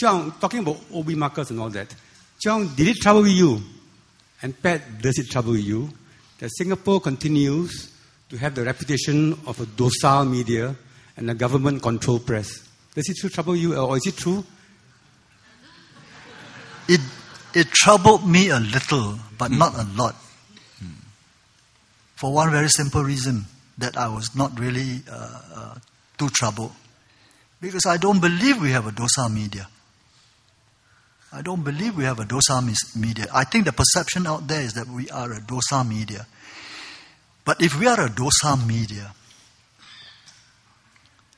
Cheong, talking about OB markers and all that, Cheong, did it trouble you? And Pat, does it trouble you that Singapore continues to have the reputation of a docile media and a government-controlled press? Does it trouble you, or is it true? It troubled me a little, but not a lot. For one very simple reason, that I was not really too troubled. Because I don't believe we have a docile media. I don't believe we have a docile media. I think the perception out there is that we are a docile media. But if we are a docile media,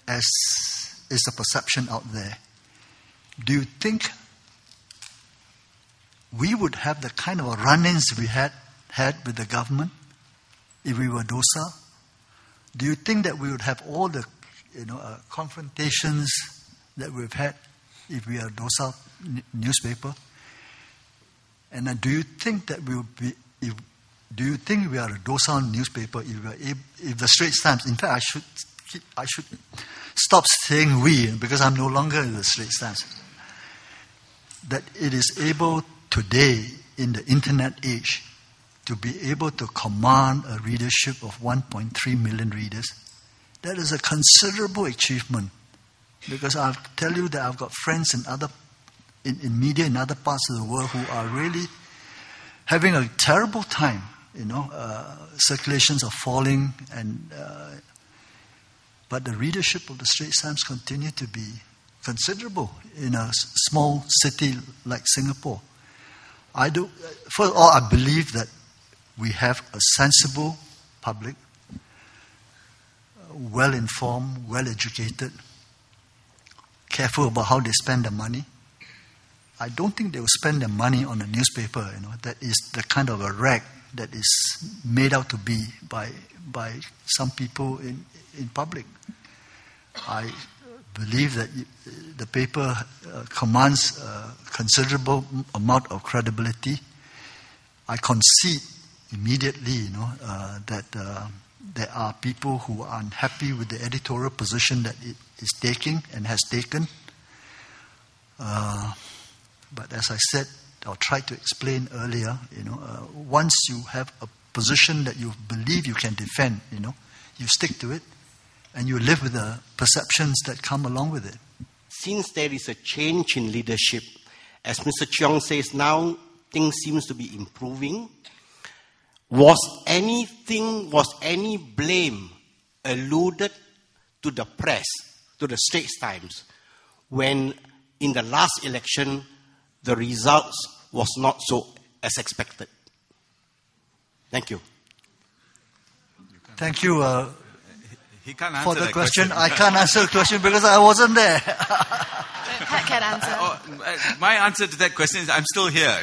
as is the perception out there, do you think we would have the kind of run-ins we had with the government if we were docile? Do you think that we would have all the confrontations that we've had if we are a docile newspaper? And do you think that we would be? Do you think we are a docile newspaper if the Straits Times? In fact, I should stop saying we, because I'm no longer in the Straits Times. That it is able today in the internet age to be able to command a readership of 1.3 million readers. That is a considerable achievement, because I'll tell you that I've got friends in media in other parts of the world who are really having a terrible time. Circulations are falling, but the readership of the Straits Times continue to be considerable in a small city like Singapore. First of all, I believe that we have a sensible public, well-informed, well-educated, careful about how they spend their money. I don't think they will spend their money on a newspaper, that is the kind of a rag that is made out to be by some people in public. I believe that the paper commands a considerable amount of credibility. I concede immediately, that there are people who are unhappy with the editorial position that it is taking and has taken. But as I said, or tried to explain earlier, once you have a position that you believe you can defend, you stick to it, and you live with the perceptions that come along with it. Since there is a change in leadership, as Mr. Cheong says now, things seems to be improving. Was any blame alluded to the press, to the Straits Times, when in the last election the results was not so as expected? Thank you. Thank you he can't answer for the that question. I can't answer the question because I wasn't there. Pat can answer. My answer to that question is I'm still here.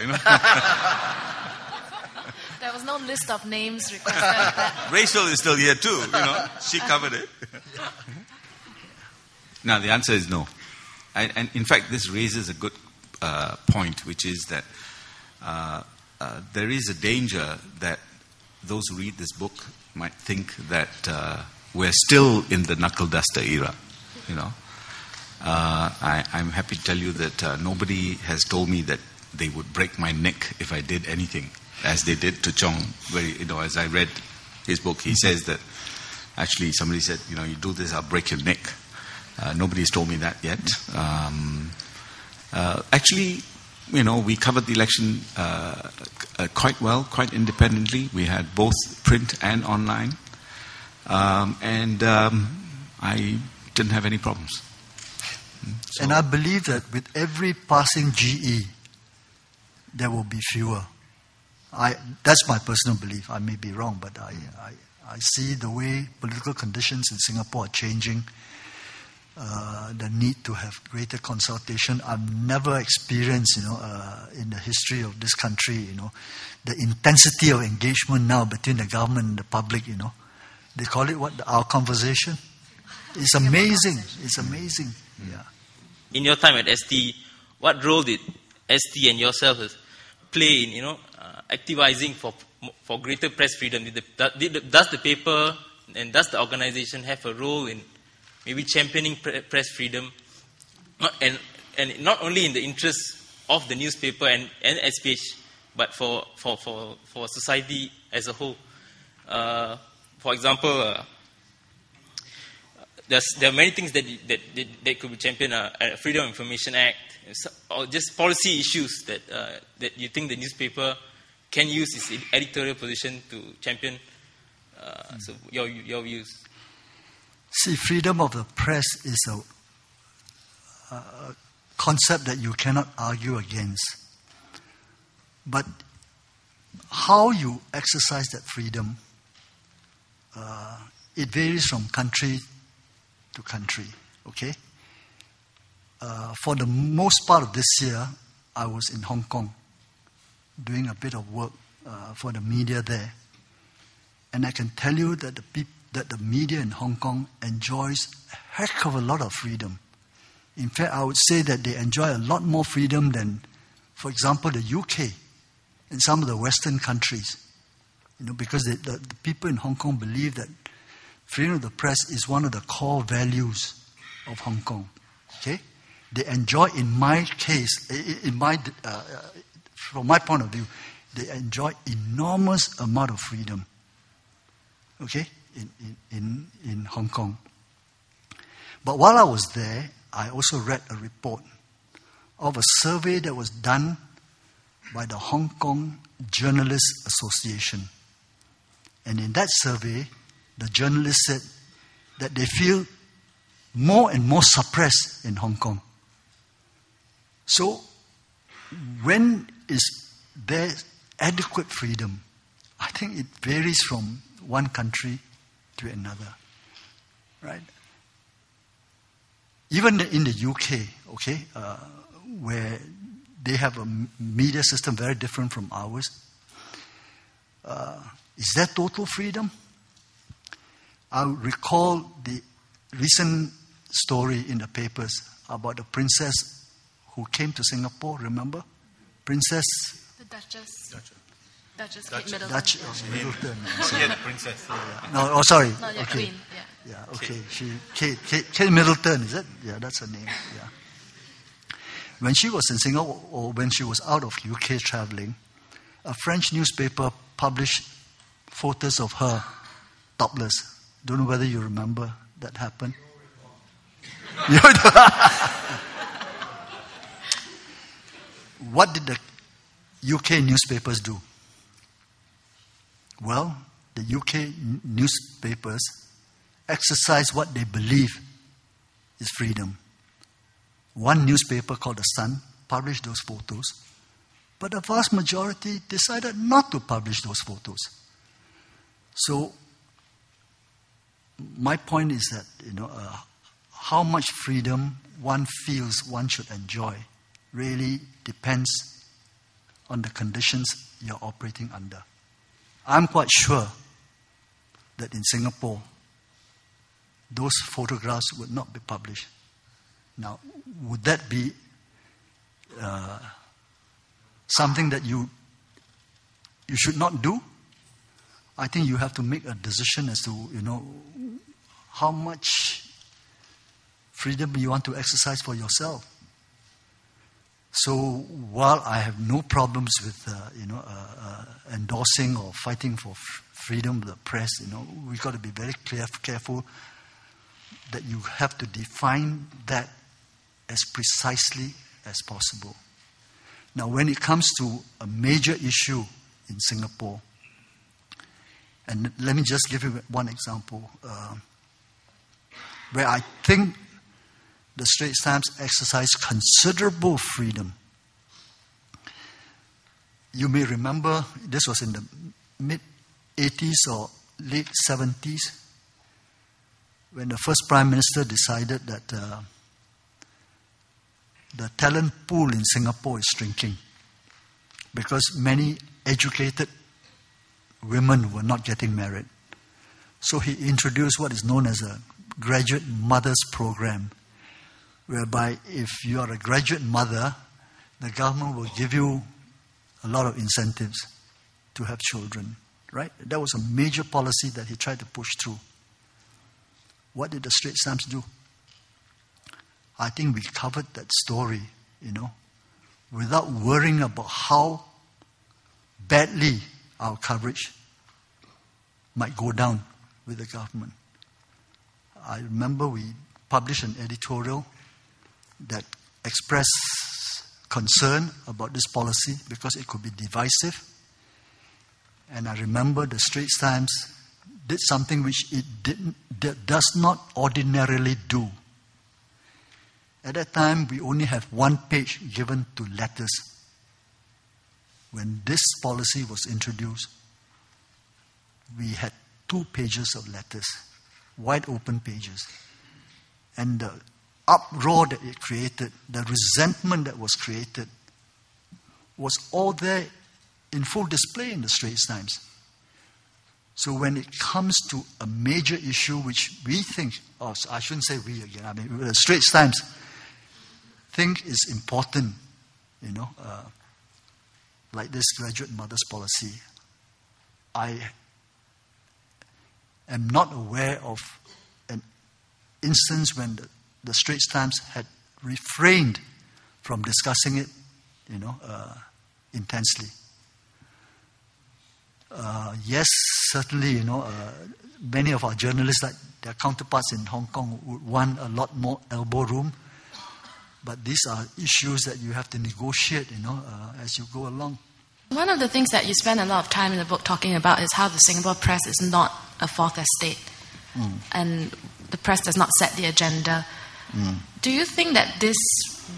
There was no list of names requested. Rachel is still here too. She covered it. Now the answer is no. And in fact, this raises a good point, which is that there is a danger that those who read this book might think that we're still in the knuckle duster era. I'm happy to tell you that nobody has told me that they would break my neck if I did anything, as they did to Cheong. As I read his book, he says that actually somebody said, you do this, I'll break your neck. Nobody's told me that yet. Actually, we covered the election quite well, quite independently. We had both print and online. And I didn't have any problems. And I believe that with every passing GE, there will be fewer. That's my personal belief. I may be wrong, but I see the way political conditions in Singapore are changing. The need to have greater consultation. I've never experienced, in the history of this country, the intensity of engagement now between the government and the public. They call it our conversation. It's amazing. It's amazing. Yeah. In your time at ST, what role did ST and yourself play in, activizing for greater press freedom? Does the paper and does the organization have a role in maybe championing press freedom? And and not only in the interest of the newspaper and SPH, but for society as a whole. For example, there are many things that could be championed. Freedom of Information Act, or just policy issues that you think the newspaper can use its editorial position to champion. So your views. See, freedom of the press is a concept that you cannot argue against. But how you exercise that freedom, it varies from country to country, okay? For the most part of this year, I was in Hong Kong doing a bit of work for the media there. And I can tell you that the media in Hong Kong enjoys a heck of a lot of freedom. In fact, I would say that they enjoy a lot more freedom than, for example, the UK and some of the Western countries. Because the people in Hong Kong believe that freedom of the press is one of the core values of Hong Kong. Okay? They enjoy, in my case, from my point of view, they enjoy enormous amount of freedom. Okay? In Hong Kong. But while I was there, I also read a report of a survey that was done by the Hong Kong Journalists Association. And in that survey, the journalists said that they feel more and more suppressed in Hong Kong. So, when is there adequate freedom? I think it varies from one country to another, right? Even in the UK, okay, where they have a media system very different from ours, is there total freedom? I recall the recent story in the papers about the princess who came to Singapore, remember? Princess? The Duchess Kate Middleton. Middleton. Yeah, the princess. No, oh, sorry. No, yeah, okay. Queen. Yeah, okay. Kate Middleton, is it? Yeah, that's her name. Yeah. When she was in Singapore, or when she was out of UK traveling, a French newspaper published photos of her topless. Don't know whether you remember that happened. What did the UK newspapers do? Well, the UK newspapers exercise what they believe is freedom. One newspaper called The Sun published those photos, but the vast majority decided not to publish those photos. So, my point is that, how much freedom one feels one should enjoy really depends on the conditions you're operating under. I'm quite sure that in Singapore, those photographs would not be published. Now, would that be something that you should not do? I think you have to make a decision as to, how much freedom you want to exercise for yourself. So while I have no problems with, endorsing or fighting for freedom of the press, we've got to be very careful that you have to define that as precisely as possible. Now, when it comes to a major issue in Singapore, and let me just give you one example, where I think the Straits Times exercised considerable freedom. You may remember, this was in the mid-80s or late 70s, when the first Prime Minister decided that the talent pool in Singapore is shrinking because many educated women were not getting married. So he introduced what is known as a graduate mothers program, whereby if you are a graduate mother, the government will give you a lot of incentives to have children, right? That was a major policy that he tried to push through. What did the Straits Times do? I think we covered that story, without worrying about how badly our coverage might go down with the government. I remember we published an editorial that expressed concern about this policy because it could be divisive. And I remember the Straits Times did something which it does not ordinarily do. At that time, we only have one page given to letters. When this policy was introduced, we had 2 pages of letters, wide open pages. And the uproar that it created, the resentment that was created, was all there in full display in the Straits Times. So when it comes to a major issue which we think, I shouldn't say we again, the Straits Times think is important, like this graduate mothers policy, I am not aware of an instance when the Straits Times had refrained from discussing it, intensely. Yes, certainly, many of our journalists, like their counterparts in Hong Kong, would want a lot more elbow room. But these are issues that you have to negotiate, as you go along. One of the things that you spend a lot of time in the book talking about is how the Singapore press is not a fourth estate. And the press does not set the agenda. Do you think that this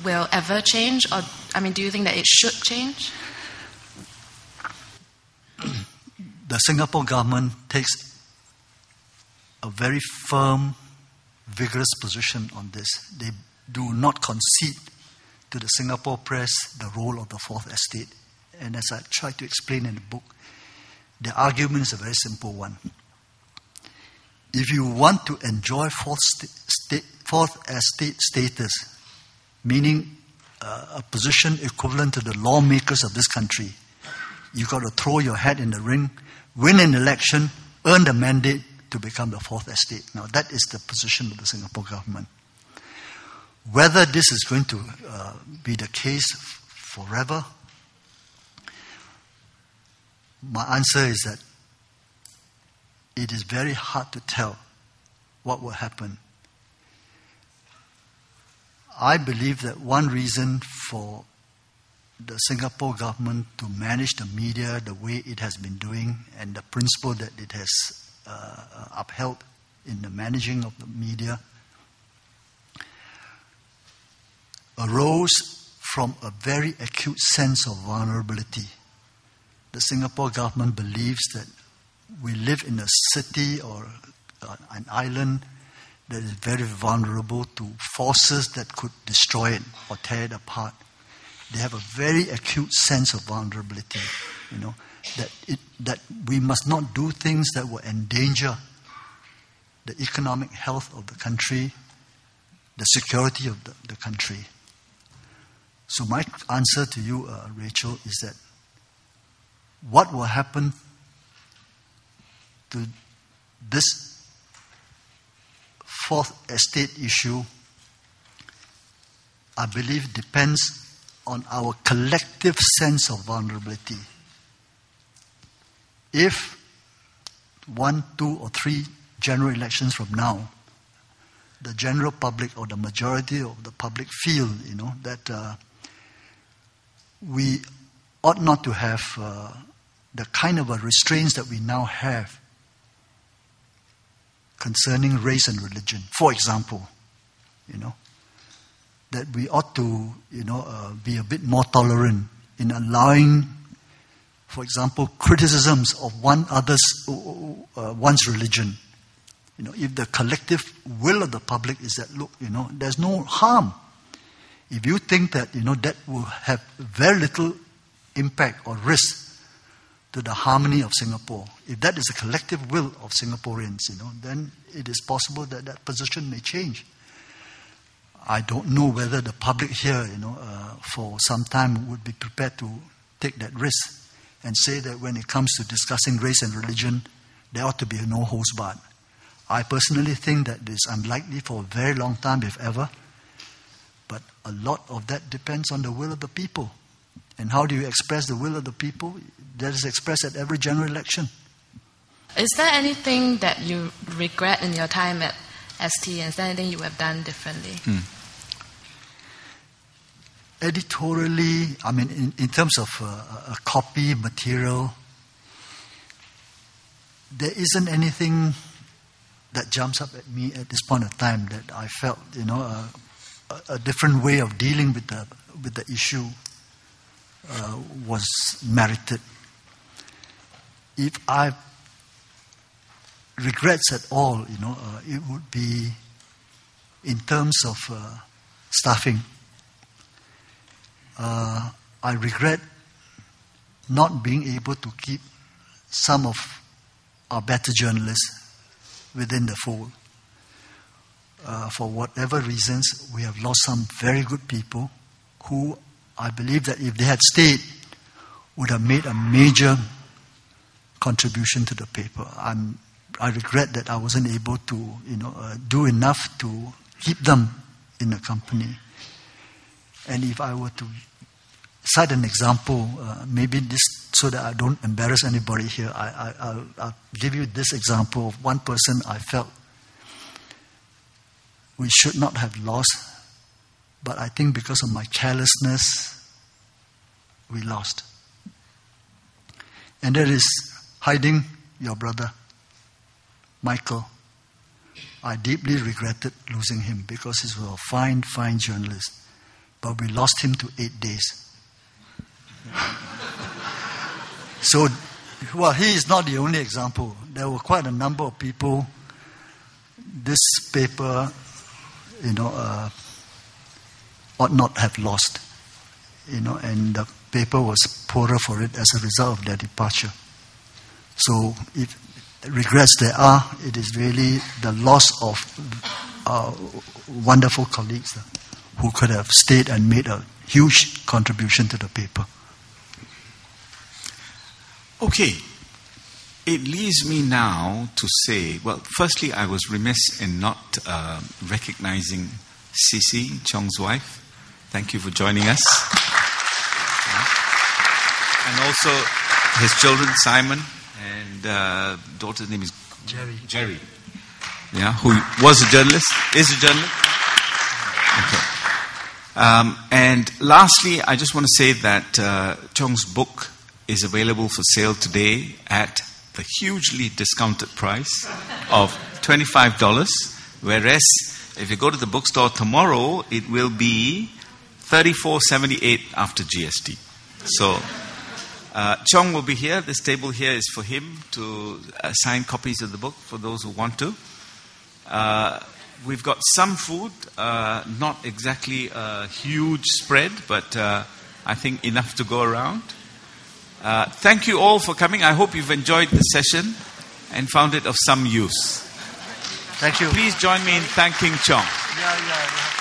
will ever change? Or, do you think that it should change? The Singapore government takes a very firm, vigorous position on this. They do not concede to the Singapore press the role of the fourth estate. And as I try to explain in the book, the argument is a very simple one. If you want to enjoy fourth estate status, meaning a position equivalent to the lawmakers of this country, you've got to throw your hat in the ring, win an election, earn the mandate to become the fourth estate. Now, that is the position of the Singapore government. Whether this is going to be the case forever, my answer is that it is very hard to tell what will happen. I believe that one reason for the Singapore government to manage the media the way it has been doing, and the principle that it has upheld in the managing of the media, arose from a very acute sense of vulnerability. The Singapore government believes that we live in a city or an island that is very vulnerable to forces that could destroy it or tear it apart. They have a very acute sense of vulnerability, that we must not do things that will endanger the economic health of the country, the security of the country. So my answer to you, Rachel, is that what will happen to this fourth estate issue, I believe, depends on our collective sense of vulnerability. If 1, 2, or 3 general elections from now, the general public or the majority of the public feel, that we ought not to have the kind of restraints that we now have concerning race and religion. For example, that we ought to, be a bit more tolerant in allowing, for example, criticisms of one's religion. If the collective will of the public is that, look, there's no harm. If you think that, that will have very little impact or risk to the harmony of Singapore, if that is the collective will of Singaporeans, then it is possible that that position may change. I don't know whether the public here, for some time would be prepared to take that risk and say that when it comes to discussing race and religion, there ought to be no holds barred. I personally think that it is unlikely for a very long time, if ever, But a lot of that depends on the will of the people. And how do you express the will of the people? That is expressed at every general election. Is there anything that you regret in your time at ST, and is there anything you have done differently? Editorially, I mean, in terms of a copy material, there isn't anything that jumps up at me at this point of time that I felt, a different way of dealing with the issue was merited. If I regrets at all, it would be in terms of staffing. I regret not being able to keep some of our better journalists within the fold. For whatever reasons, we have lost some very good people who I believe that if they had stayed, would have made a major contribution to the paper. I regret that I wasn't able to, do enough to keep them in the company. And if I were to cite an example, maybe this, so that I don't embarrass anybody here, I'll give you this example of one person I felt we should not have lost, but I think because of my carelessness, we lost. And that is hiding your brother, Michael. I deeply regretted losing him because he was a fine, fine journalist. But we lost him to 8 days. So, he is not the only example. There were quite a number of people. This paper, ought not have lost. And the paper was poorer for it as a result of their departure. So, if regrets there are, it is really the loss of wonderful colleagues who could have stayed and made a huge contribution to the paper. Okay. It leaves me now to say, well, firstly, I was remiss in not recognizing Sisi, Cheong's wife. Thank you for joining us. And also his children, Simon, and daughter's name is Jerry. Yeah, who was a journalist, is a journalist. Okay. And lastly, I just want to say that Cheong's book is available for sale today at the hugely discounted price of $25, whereas if you go to the bookstore tomorrow, it will be $34.78 after GST. So Cheong will be here. This table here is for him to sign copies of the book for those who want to. We've got some food, not exactly a huge spread, but I think enough to go around. Thank you all for coming. I hope you've enjoyed the session and found it of some use. Thank you. Please join me in thanking Cheong. Yeah.